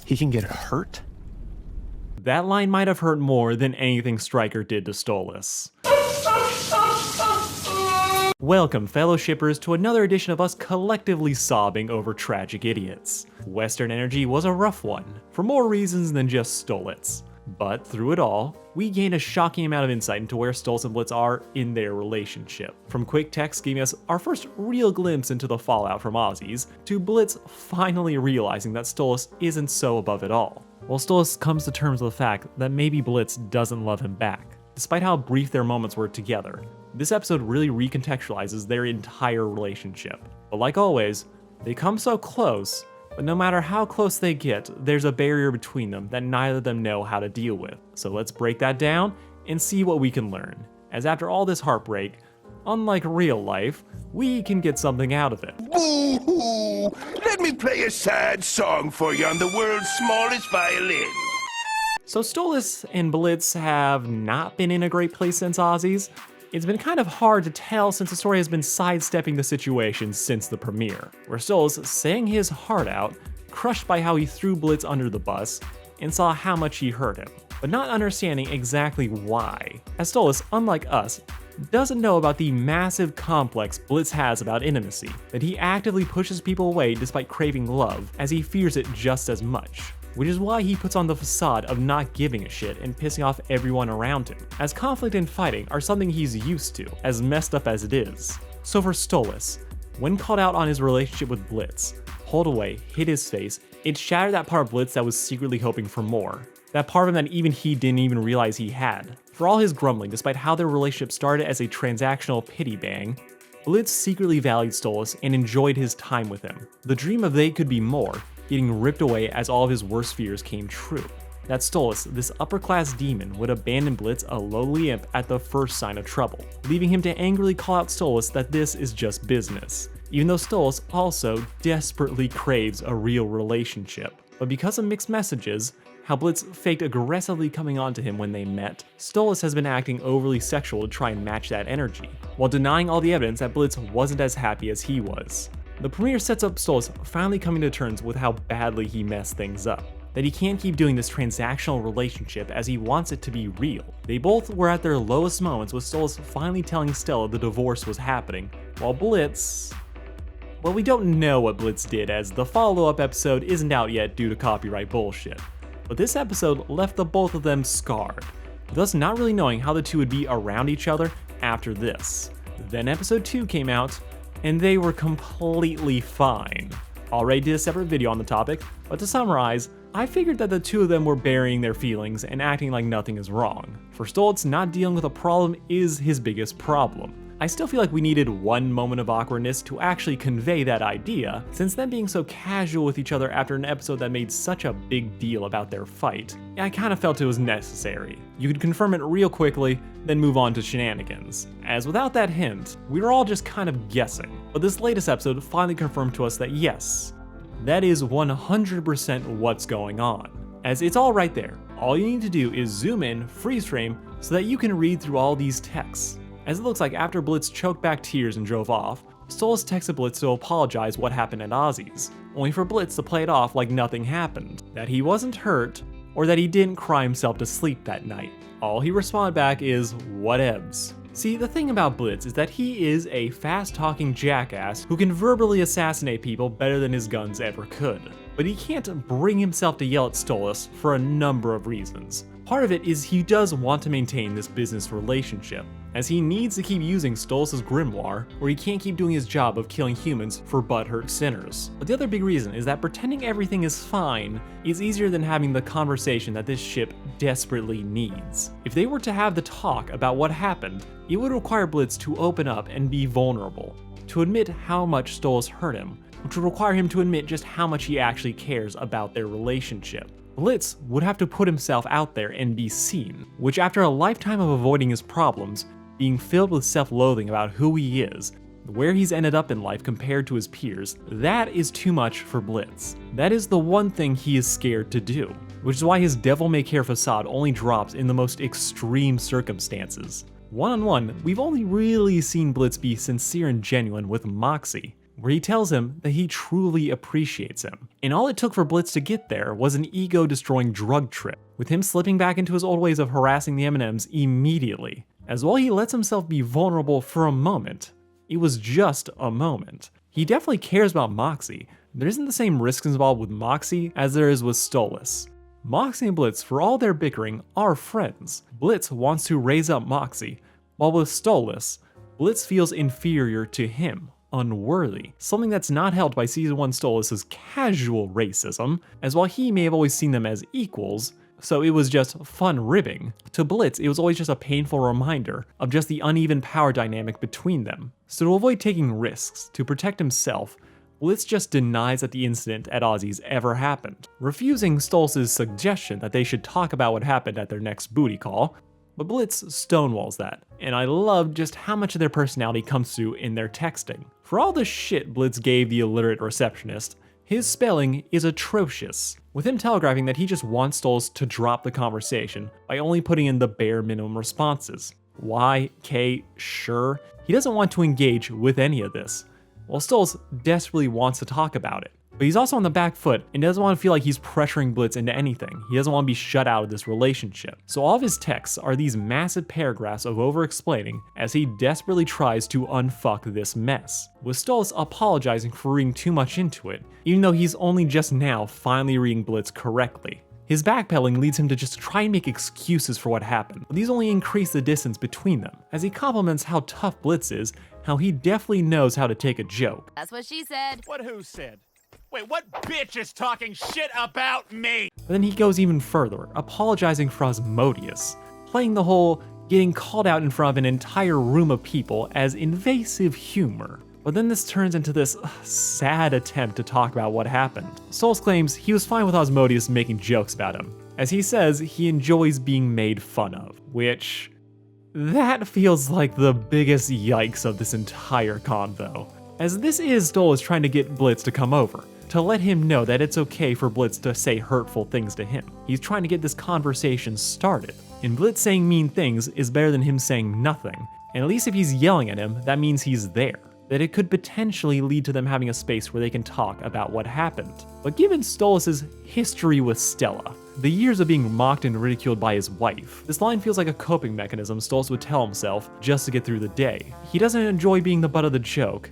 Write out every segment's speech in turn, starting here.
He can get hurt? That line might have hurt more than anything Stryker did to Stolas. Welcome, fellow shippers, to another edition of us collectively sobbing over tragic idiots. Western Energy was a rough one, for more reasons than just Stolitz. But through it all, we gained a shocking amount of insight into where Stolitz and Blitz are in their relationship. From quick text giving us our first real glimpse into the fallout from Ozzie's, to Blitz finally realizing that Stolas isn't so above it all. While Stolas comes to terms with the fact that maybe Blitz doesn't love him back, despite how brief their moments were together. This episode really recontextualizes their entire relationship. But like always, they come so close, but no matter how close they get, there's a barrier between them that neither of them know how to deal with. So let's break that down and see what we can learn. As after all this heartbreak, unlike real life, we can get something out of it. Boo-hoo! Let me play a sad song for you on the world's smallest violin. So Stolas and Blitz have not been in a great place since Ozzie's. It's been kind of hard to tell since the story has been sidestepping the situation since the premiere, where Stolas sang his heart out, crushed by how he threw Blitz under the bus, and saw how much he hurt him, but not understanding exactly why, as Stolas, unlike us, doesn't know about the massive complex Blitz has about intimacy, that he actively pushes people away despite craving love, as he fears it just as much. Which is why he puts on the facade of not giving a shit and pissing off everyone around him, as conflict and fighting are something he's used to, as messed up as it is. So for Stolas, when called out on his relationship with Blitz, pulled away, hit his face, it shattered that part of Blitz that was secretly hoping for more. That part of him that even he didn't even realize he had. For all his grumbling, despite how their relationship started as a transactional pity bang, Blitz secretly valued Stolas and enjoyed his time with him. The dream of they could be more, getting ripped away as all of his worst fears came true. That Stolas, this upper-class demon, would abandon Blitz, a lowly imp, at the first sign of trouble, leaving him to angrily call out Stolas that this is just business, even though Stolas also desperately craves a real relationship. But because of mixed messages, how Blitz faked aggressively coming on to him when they met, Stolas has been acting overly sexual to try and match that energy, while denying all the evidence that Blitz wasn't as happy as he was. The premiere sets up Stolas finally coming to terms with how badly he messed things up, that he can't keep doing this transactional relationship as he wants it to be real. They both were at their lowest moments with Stolas finally telling Stella the divorce was happening, while Blitz... well, we don't know what Blitz did as the follow-up episode isn't out yet due to copyright bullshit. But this episode left the both of them scarred, thus not really knowing how the two would be around each other after this. Then episode 2 came out, and they were completely fine. Already did a separate video on the topic, but to summarize, I figured that the two of them were burying their feelings and acting like nothing is wrong. For Stolitz, not dealing with a problem is his biggest problem. I still feel like we needed one moment of awkwardness to actually convey that idea, since them being so casual with each other after an episode that made such a big deal about their fight, I kinda felt it was necessary. You could confirm it real quickly, then move on to shenanigans. As without that hint, we were all just kind of guessing. But this latest episode finally confirmed to us that yes, that is 100% what's going on. As it's all right there. All you need to do is zoom in, freeze frame, so that you can read through all these texts. As it looks like after Blitz choked back tears and drove off, Stolas texted Blitz to apologize what happened at Ozzie's, only for Blitz to play it off like nothing happened, that he wasn't hurt, or that he didn't cry himself to sleep that night. All he responded back is, whatevs. See, the thing about Blitz is that he is a fast-talking jackass who can verbally assassinate people better than his guns ever could. But he can't bring himself to yell at Stolas for a number of reasons. Part of it is he does want to maintain this business relationship, as he needs to keep using Stolas' grimoire, or he can't keep doing his job of killing humans for butthurt sinners. But the other big reason is that pretending everything is fine is easier than having the conversation that this ship desperately needs. If they were to have the talk about what happened, it would require Blitz to open up and be vulnerable, to admit how much Stolas hurt him, which would require him to admit just how much he actually cares about their relationship. Blitz would have to put himself out there and be seen, which after a lifetime of avoiding his problems, being filled with self-loathing about who he is, where he's ended up in life compared to his peers, that is too much for Blitz. That is the one thing he is scared to do, which is why his devil-may-care facade only drops in the most extreme circumstances. One-on-one, we've only really seen Blitz be sincere and genuine with Moxie, where he tells him that he truly appreciates him. And all it took for Blitz to get there was an ego-destroying drug trip, with him slipping back into his old ways of harassing the M&Ms immediately. As while he lets himself be vulnerable for a moment, it was just a moment. He definitely cares about Moxie. There isn't the same risks involved with Moxie as there is with Stolas. Moxie and Blitz, for all their bickering, are friends. Blitz wants to raise up Moxie, while with Stolas, Blitz feels inferior to him, unworthy, something that's not helped by Season 1 Stolas' casual racism, as while he may have always seen them as equals, so it was just fun ribbing, to Blitz it was always just a painful reminder of just the uneven power dynamic between them. So to avoid taking risks, to protect himself, Blitz just denies that the incident at Ozzie's ever happened, refusing Stolas' suggestion that they should talk about what happened at their next booty call, but Blitz stonewalls that, and I love just how much of their personality comes through in their texting. For all the shit Blitz gave the illiterate receptionist, his spelling is atrocious, with him telegraphing that he just wants Stolas to drop the conversation by only putting in the bare minimum responses. Y, K, sure. He doesn't want to engage with any of this, while Stolas desperately wants to talk about it. But he's also on the back foot and doesn't want to feel like he's pressuring Blitz into anything. He doesn't want to be shut out of this relationship. So all of his texts are these massive paragraphs of over-explaining as he desperately tries to unfuck this mess, with Stolas apologizing for reading too much into it, even though he's only just now finally reading Blitz correctly. His backpedaling leads him to just try and make excuses for what happened, but these only increase the distance between them, as he compliments how tough Blitz is, how he definitely knows how to take a joke. That's what she said. What who said? Wait, what bitch is talking shit about me? But then he goes even further, apologizing for Asmodeus, playing the whole getting called out in front of an entire room of people as invasive humor. But then this turns into this sad attempt to talk about what happened. Stolas claims he was fine with Asmodeus making jokes about him, as he says he enjoys being made fun of, which... that feels like the biggest yikes of this entire convo, as this is Stolas trying to get Blitz to come over, to let him know that it's okay for Blitz to say hurtful things to him. He's trying to get this conversation started, and Blitz saying mean things is better than him saying nothing, and at least if he's yelling at him, that means he's there, that it could potentially lead to them having a space where they can talk about what happened. But given Stolas' history with Stella, the years of being mocked and ridiculed by his wife, this line feels like a coping mechanism Stolas would tell himself just to get through the day. He doesn't enjoy being the butt of the joke,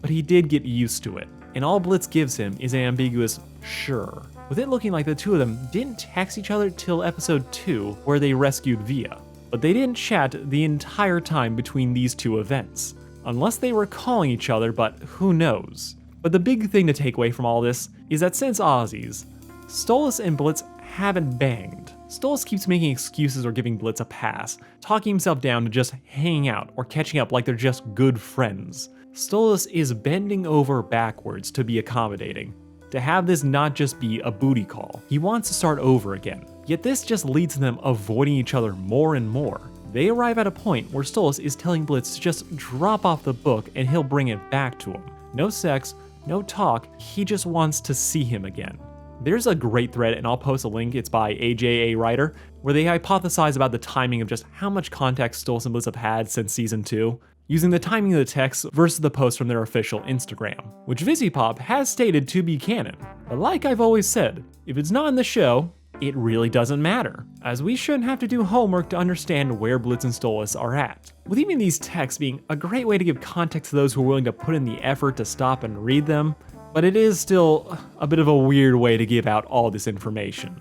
but he did get used to it, and all Blitz gives him is an ambiguous sure, with it looking like the two of them didn't text each other till episode 2 where they rescued Via, but they didn't chat the entire time between these two events, unless they were calling each other, but who knows. But the big thing to take away from all this is that since Ozzie's, Stolas and Blitz haven't banged. Stolas keeps making excuses or giving Blitz a pass, talking himself down to just hanging out or catching up like they're just good friends. Stolas is bending over backwards to be accommodating, to have this not just be a booty call. He wants to start over again, yet this just leads to them avoiding each other more and more. They arrive at a point where Stolas is telling Blitz to just drop off the book and he'll bring it back to him. No sex, no talk, he just wants to see him again. There's a great thread, and I'll post a link, it's by AJA Writer, where they hypothesize about the timing of just how much contact Stolas and Blitz have had since season 2, using the timing of the text versus the post from their official Instagram, which Visipop has stated to be canon. But like I've always said, if it's not in the show, it really doesn't matter, as we shouldn't have to do homework to understand where Blitz and Stolas are at. With even these texts being a great way to give context to those who are willing to put in the effort to stop and read them, but it is still a bit of a weird way to give out all this information.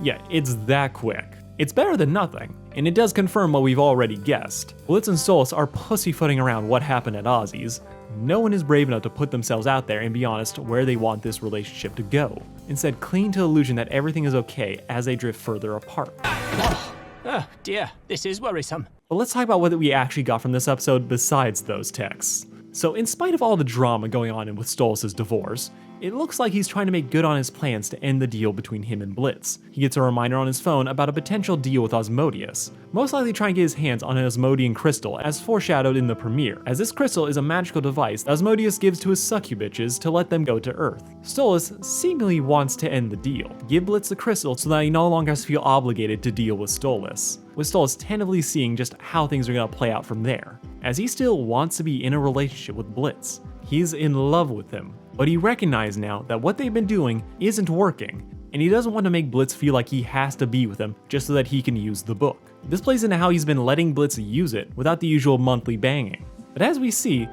Yeah, it's that quick. It's better than nothing, and it does confirm what we've already guessed. Blitz and Stolas are pussyfooting around what happened at Ozzie's. No one is brave enough to put themselves out there and be honest where they want this relationship to go. Instead, cling to the illusion that everything is okay as they drift further apart. Oh dear, this is worrisome. But let's talk about what we actually got from this episode besides those texts. So in spite of all the drama going on with Stolas' divorce, it looks like he's trying to make good on his plans to end the deal between him and Blitz. He gets a reminder on his phone about a potential deal with Asmodeus, most likely trying to get his hands on an Asmodean crystal as foreshadowed in the premiere, as this crystal is a magical device that Asmodeus gives to his succubitches to let them go to Earth. Stolas seemingly wants to end the deal, give Blitz the crystal so that he no longer has to feel obligated to deal with Stolas. with Stolas tentatively seeing just how things are going to play out from there, as he still wants to be in a relationship with Blitz. He's in love with him, but he recognizes now that what they've been doing isn't working, and he doesn't want to make Blitz feel like he has to be with him just so that he can use the book. This plays into how he's been letting Blitz use it without the usual monthly banging. But as we see,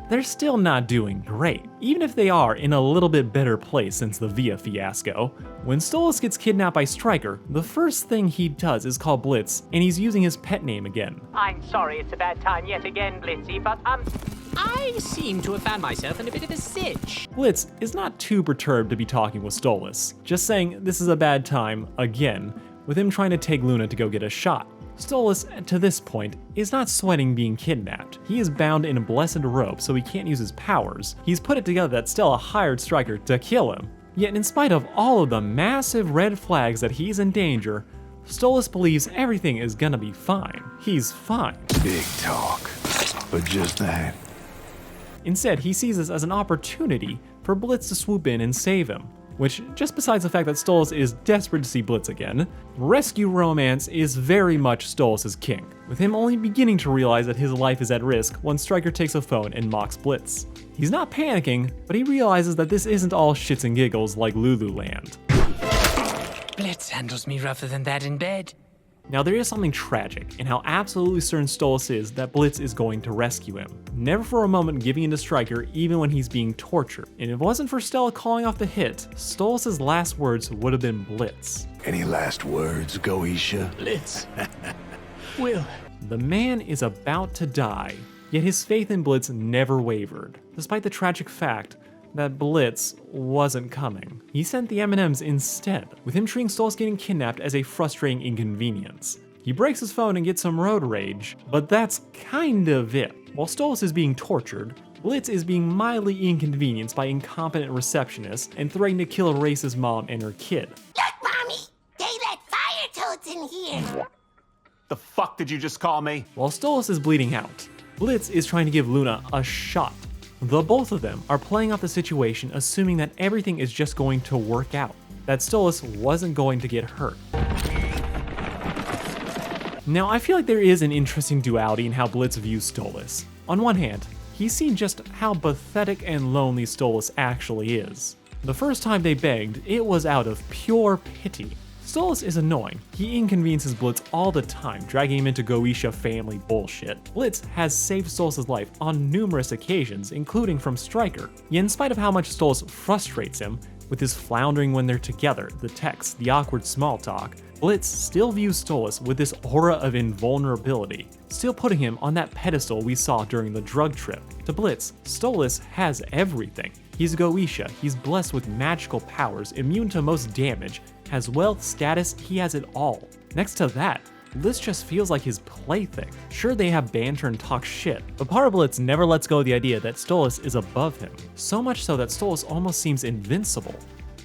they're still not doing great, even if they are in a little bit better place since the Via fiasco. When Stolas gets kidnapped by Stryker, the first thing he does is call Blitz, and he's using his pet name again. I'm sorry it's a bad time yet again, Blitzy, but I seem to have found myself in a bit of a sitch. Blitz is not too perturbed to be talking with Stolas, just saying this is a bad time again, with him trying to take Luna to go get a shot. Stolas, to this point, is not sweating being kidnapped. He is bound in a blessed rope, so he can't use his powers. He's put it together that Stella hired Stryker to kill him. Yet in spite of all of the massive red flags that he's in danger, Stolas believes everything is gonna be fine. He's fine. Big talk, but just that. Instead, he sees this as an opportunity for Blitz to swoop in and save him. Which, just besides the fact that Stolas is desperate to see Blitz again, rescue romance is very much Stolas' kink, with him only beginning to realize that his life is at risk when Stryker takes a phone and mocks Blitz. He's not panicking, but he realizes that this isn't all shits and giggles like Lululand. Blitz handles me rougher than that in bed. Now there is something tragic in how absolutely certain Stolas is that Blitz is going to rescue him, never for a moment giving in to Stryker even when he's being tortured. And if it wasn't for Stella calling off the hit, Stolas' last words would have been Blitz. Any last words, Goetia? Blitz. Will. The man is about to die, yet his faith in Blitz never wavered, despite the tragic fact that Blitz wasn't coming. He sent the M&Ms instead, with him treating Stolas getting kidnapped as a frustrating inconvenience. He breaks his phone and gets some road rage, but that's kind of it. While Stolas is being tortured, Blitz is being mildly inconvenienced by incompetent receptionists and threatening to kill a racist mom and her kid. Look, Mommy! They let fire toads in here! The fuck did you just call me? While Stolas is bleeding out, Blitz is trying to give Luna a shot. The both of them are playing off the situation, assuming that everything is just going to work out, that Stolas wasn't going to get hurt. Now, I feel like there is an interesting duality in how Blitz views Stolas. On one hand, he's seen just how pathetic and lonely Stolas actually is. The first time they begged, it was out of pure pity. Stolas is annoying. He inconveniences Blitz all the time, dragging him into Goetia family bullshit. Blitz has saved Stolas' life on numerous occasions, including from Stryker. Yet in spite of how much Stolas frustrates him, with his floundering when they're together, the texts, the awkward small talk, Blitz still views Stolas with this aura of invulnerability, still putting him on that pedestal we saw during the drug trip. To Blitz, Stolas has everything. He's Goetia, he's blessed with magical powers, immune to most damage, has wealth, status, he has it all. Next to that, Blitz just feels like his plaything. Sure, they have banter and talk shit, but part of Blitz never lets go of the idea that Stolas is above him. So much so that Stolas almost seems invincible,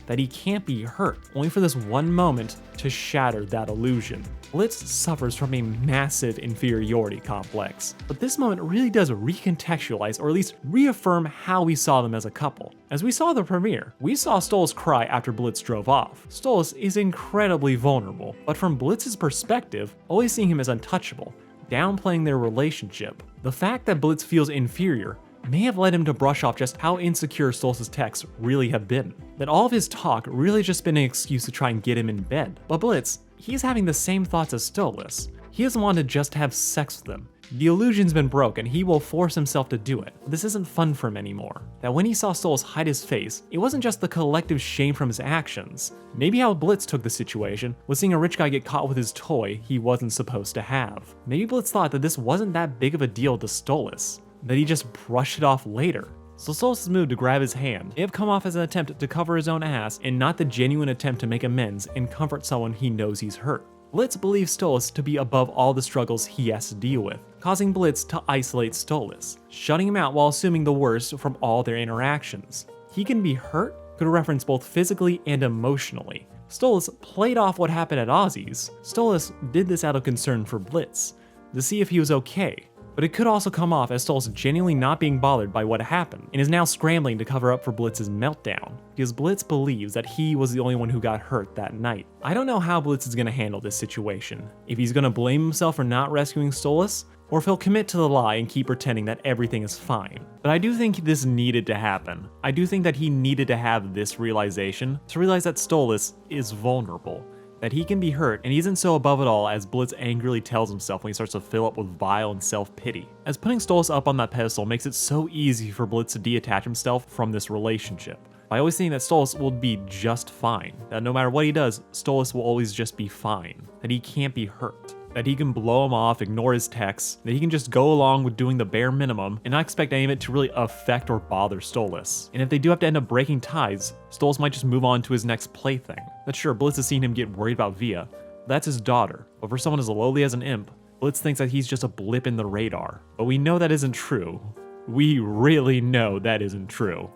that he can't be hurt, only for this one moment to shatter that illusion. Blitz suffers from a massive inferiority complex, but this moment really does recontextualize, or at least reaffirm how we saw them as a couple. As we saw the premiere, we saw Stolas cry after Blitz drove off. Stolas is incredibly vulnerable, but from Blitz's perspective, always seeing him as untouchable, downplaying their relationship. The fact that Blitz feels inferior may have led him to brush off just how insecure Stolas' texts really have been. That all of his talk really just been an excuse to try and get him in bed. But Blitz, he's having the same thoughts as Stolas. He doesn't want to just have sex with them. The illusion's been broken, he will force himself to do it. This isn't fun for him anymore. That when he saw Stolas hide his face, it wasn't just the collective shame from his actions. Maybe how Blitz took the situation was seeing a rich guy get caught with his toy he wasn't supposed to have. Maybe Blitz thought that this wasn't that big of a deal to Stolas, that he just brushed it off later. So Stolas' move to grab his hand may have come off as an attempt to cover his own ass and not the genuine attempt to make amends and comfort someone he knows he's hurt. Blitz believes Stolas to be above all the struggles he has to deal with, causing Blitz to isolate Stolas, shutting him out while assuming the worst from all their interactions. He can be hurt could reference both physically and emotionally. Stolas played off what happened at Ozzie's. Stolas did this out of concern for Blitz, to see if he was okay, But it could also come off as Stolas genuinely not being bothered by what happened, and is now scrambling to cover up for Blitz's meltdown, because Blitz believes that he was the only one who got hurt that night. I don't know how Blitz is going to handle this situation. If he's going to blame himself for not rescuing Stolas, or if he'll commit to the lie and keep pretending that everything is fine. But I do think this needed to happen. I do think that he needed to have this realization to realize that Stolas is vulnerable, that he can be hurt, and he isn't so above it all as Blitz angrily tells himself when he starts to fill up with vile and self-pity. As putting Stolas up on that pedestal makes it so easy for Blitz to detach himself from this relationship, by always thinking that Stolas will be just fine, that no matter what he does, Stolas will always just be fine, that he can't be hurt, that he can blow him off, ignore his texts, that he can just go along with doing the bare minimum and not expect any of it to really affect or bother Stolas. And if they do have to end up breaking ties, Stolas might just move on to his next plaything. That's sure, Blitz has seen him get worried about Via. That's his daughter, but for someone as lowly as an imp, Blitz thinks that he's just a blip in the radar. But we know that isn't true. We really know that isn't true.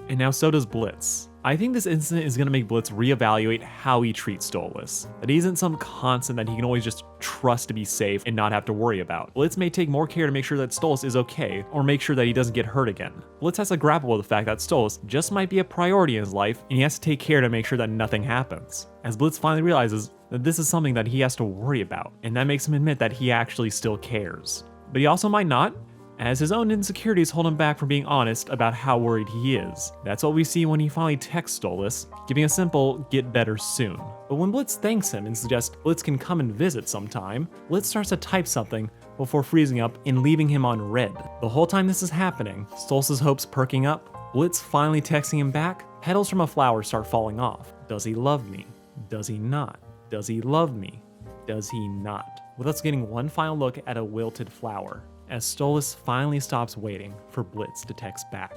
And now so does Blitz. I think this incident is going to make Blitz reevaluate how he treats Stolas. That he isn't some constant that he can always just trust to be safe and not have to worry about. Blitz may take more care to make sure that Stolas is okay, or make sure that he doesn't get hurt again. Blitz has to grapple with the fact that Stolas just might be a priority in his life, and he has to take care to make sure that nothing happens. As Blitz finally realizes that this is something that he has to worry about, and that makes him admit that he actually still cares. But he also might not, as his own insecurities hold him back from being honest about how worried he is. That's what we see when he finally texts Stolas, giving a simple "get better soon." But when Blitz thanks him and suggests Blitz can come and visit sometime, Blitz starts to type something before freezing up and leaving him on red. The whole time this is happening, Stolas' hopes perking up, Blitz finally texting him back, petals from a flower start falling off. Does he love me? Does he not? Does he love me? Does he not? With us getting one final look at a wilted flower, as Stolas finally stops waiting for Blitz to text back.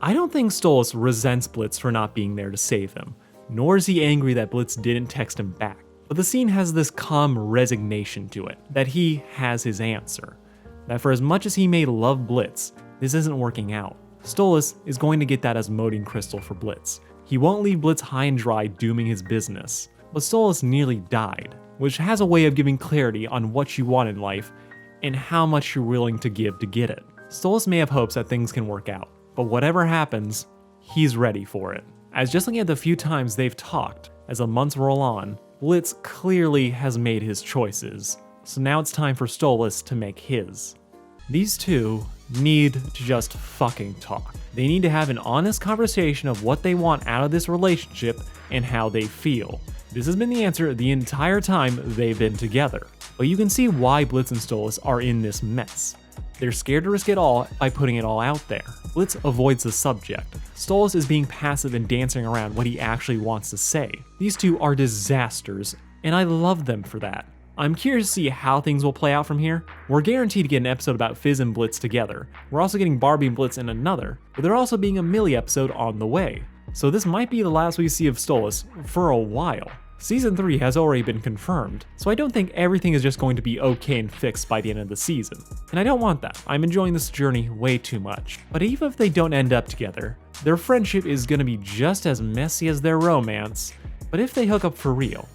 I don't think Stolas resents Blitz for not being there to save him, nor is he angry that Blitz didn't text him back. But the scene has this calm resignation to it, that he has his answer. That for as much as he may love Blitz, this isn't working out. Stolas is going to get that Asmodean crystal for Blitz. He won't leave Blitz high and dry dooming his business. But Stolas nearly died, which has a way of giving clarity on what you want in life and how much you're willing to give to get it. Stolas may have hopes that things can work out, but whatever happens, he's ready for it. As just looking at the few times they've talked, as the months roll on, Blitz clearly has made his choices, so now it's time for Stolas to make his. These two need to just fucking talk. They need to have an honest conversation of what they want out of this relationship and how they feel. This has been the answer the entire time they've been together. But you can see why Blitz and Stolas are in this mess. They're scared to risk it all by putting it all out there. Blitz avoids the subject. Stolas is being passive and dancing around what he actually wants to say. These two are disasters, and I love them for that. I'm curious to see how things will play out from here. We're guaranteed to get an episode about Fizz and Blitz together. We're also getting Barbie and Blitz in another, but there also being a Millie episode on the way. So this might be the last we see of Stolas for a while. Season 3 has already been confirmed, so I don't think everything is just going to be okay and fixed by the end of the season. And I don't want that. I'm enjoying this journey way too much. But even if they don't end up together, their friendship is going to be just as messy as their romance. But if they hook up for real,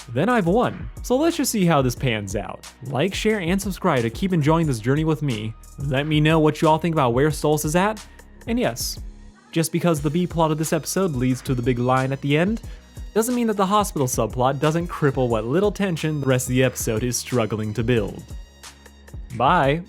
then I've won. So let's just see how this pans out. Like, share, and subscribe to keep enjoying this journey with me. Let me know what you all think about where Stolas is at. And yes, just because the B plot of this episode leads to the big line at the end, doesn't mean that the hospital subplot doesn't cripple what little tension the rest of the episode is struggling to build. Bye!